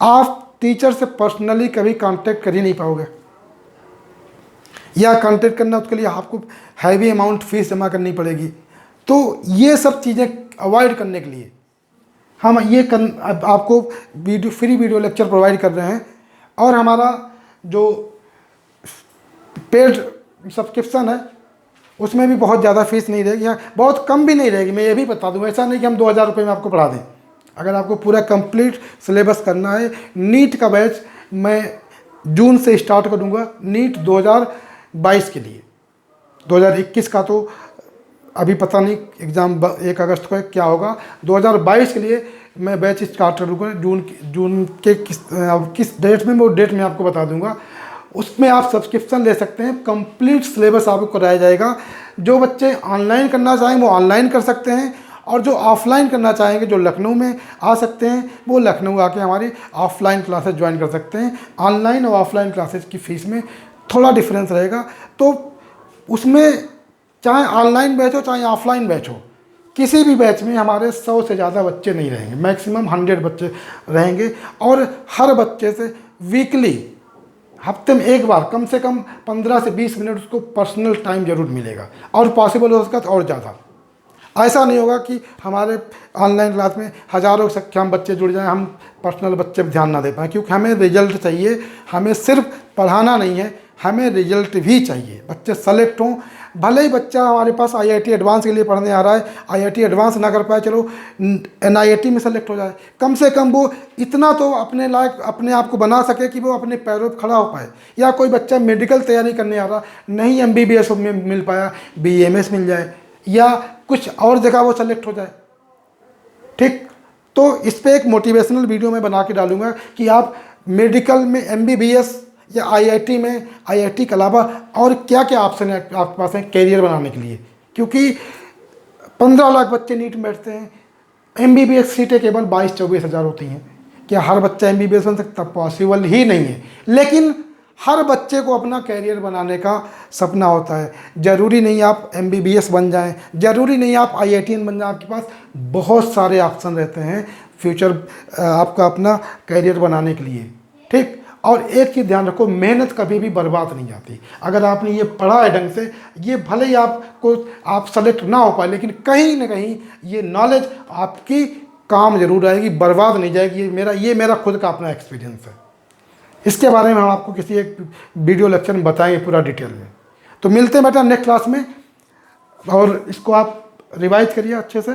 आप टीचर से पर्सनली कभी कांटेक्ट कर ही नहीं पाओगे, या कांटेक्ट करना उसके लिए आपको हैवी अमाउंट फीस जमा करनी पड़ेगी। तो ये सब चीज़ें अवॉइड करने के लिए हम आपको फ्री वीडियो लेक्चर प्रोवाइड कर रहे हैं। और हमारा जो पेड सब्सक्रिप्शन है उसमें भी बहुत ज़्यादा फीस नहीं रहेगी, या बहुत कम भी नहीं रहेगी। मैं ये भी बता दूं, ऐसा नहीं कि हम 2000 रुपये में आपको पढ़ा दें। अगर आपको पूरा कंप्लीट सिलेबस करना है, नीट का बैच मैं जून से स्टार्ट करूँगा, नीट 2022 के लिए। 2021 का तो अभी पता नहीं, एग्ज़ाम 1 अगस्त को क्या होगा। 2022 के लिए मैं बैच स्टार्ट करूँगा जून के किस डेट में, वो डेट मैं आपको बता दूँगा। उसमें आप सब्सक्रिप्शन ले सकते हैं, कंप्लीट सिलेबस आपको कराया जाएगा। जो बच्चे ऑनलाइन करना चाहें वो ऑनलाइन कर सकते हैं, और जो ऑफलाइन करना चाहेंगे, जो लखनऊ में आ सकते हैं, वो लखनऊ आके हमारी ऑफलाइन क्लासेस ज्वाइन कर सकते हैं। ऑनलाइन और ऑफलाइन क्लासेस की फ़ीस में थोड़ा डिफरेंस रहेगा। तो उसमें चाहे ऑनलाइन बैच हो चाहे ऑफलाइन बैच हो, किसी भी बैच में हमारे 100 से ज़्यादा बच्चे नहीं रहेंगे, मैक्सिमम 100 बच्चे रहेंगे। और हर बच्चे से वीकली, हफ्ते में एक बार कम से कम 15 से 20 मिनट उसको पर्सनल टाइम जरूर मिलेगा, और पॉसिबल हो सका तो और ज़्यादा। ऐसा नहीं होगा कि हमारे ऑनलाइन क्लास में हज़ारों की संख्या में बच्चे जुड़ जाएं, हम पर्सनल बच्चे पर ध्यान ना दे पाएँ, क्योंकि हमें रिजल्ट चाहिए। हमें सिर्फ पढ़ाना नहीं है, हमें रिजल्ट भी चाहिए, बच्चे सेलेक्ट हों। भले ही बच्चा हमारे पास आईआईटी एडवांस के लिए पढ़ने आ रहा है, आईआईटी एडवांस ना कर पाए, चलो एनआईआईटी में सेलेक्ट हो जाए, कम से कम वो इतना तो अपने लायक अपने आप को बना सके कि वो अपने पैरों पर खड़ा हो पाए। या कोई बच्चा मेडिकल तैयारी करने आ रहा, नहीं एमबीबीएस में मिल पाया, बीएमएस मिल जाए, या कुछ और जगह वो सेलेक्ट हो जाए। ठीक, तो इस पर एक मोटिवेशनल वीडियो मैं बना के डालूंगा कि आप मेडिकल में एमबीबीएस या आईआईटी में, आईआईटी के अलावा और क्या क्या ऑप्शन है आपके पास है कैरियर बनाने के लिए। क्योंकि 15 लाख बच्चे नीट में बैठते हैं, एमबीबीएस सीटें केवल 22-24 हज़ार होती हैं। क्या हर बच्चा एमबीबीएस बन सकता? पॉसिबल ही नहीं है। लेकिन हर बच्चे को अपना कैरियर बनाने का सपना होता है। ज़रूरी नहीं आप एमबीबीएस बन जाएं, ज़रूरी नहीं आप आईआईटीएन बन जाएं, आपके पास बहुत सारे ऑप्शन रहते हैं फ्यूचर आपका अपना कैरियर बनाने के लिए। ठीक, और एक चीज़ ध्यान रखो, मेहनत कभी भी बर्बाद नहीं जाती। अगर आपने ये पढ़ा है ढंग से, ये भले ही आप सेलेक्ट ना हो पाए, लेकिन कहीं ना कहीं ये नॉलेज आपकी काम जरूर आएगी, बर्बाद नहीं जाएगी। ये मेरा खुद का अपना एक्सपीरियंस है। इसके बारे में हम आपको किसी एक वीडियो लेक्चर में बताएंगे पूरा डिटेल में। तो मिलते हैं बेटा नेक्स्ट क्लास में, और इसको आप रिवाइज करिए अच्छे से।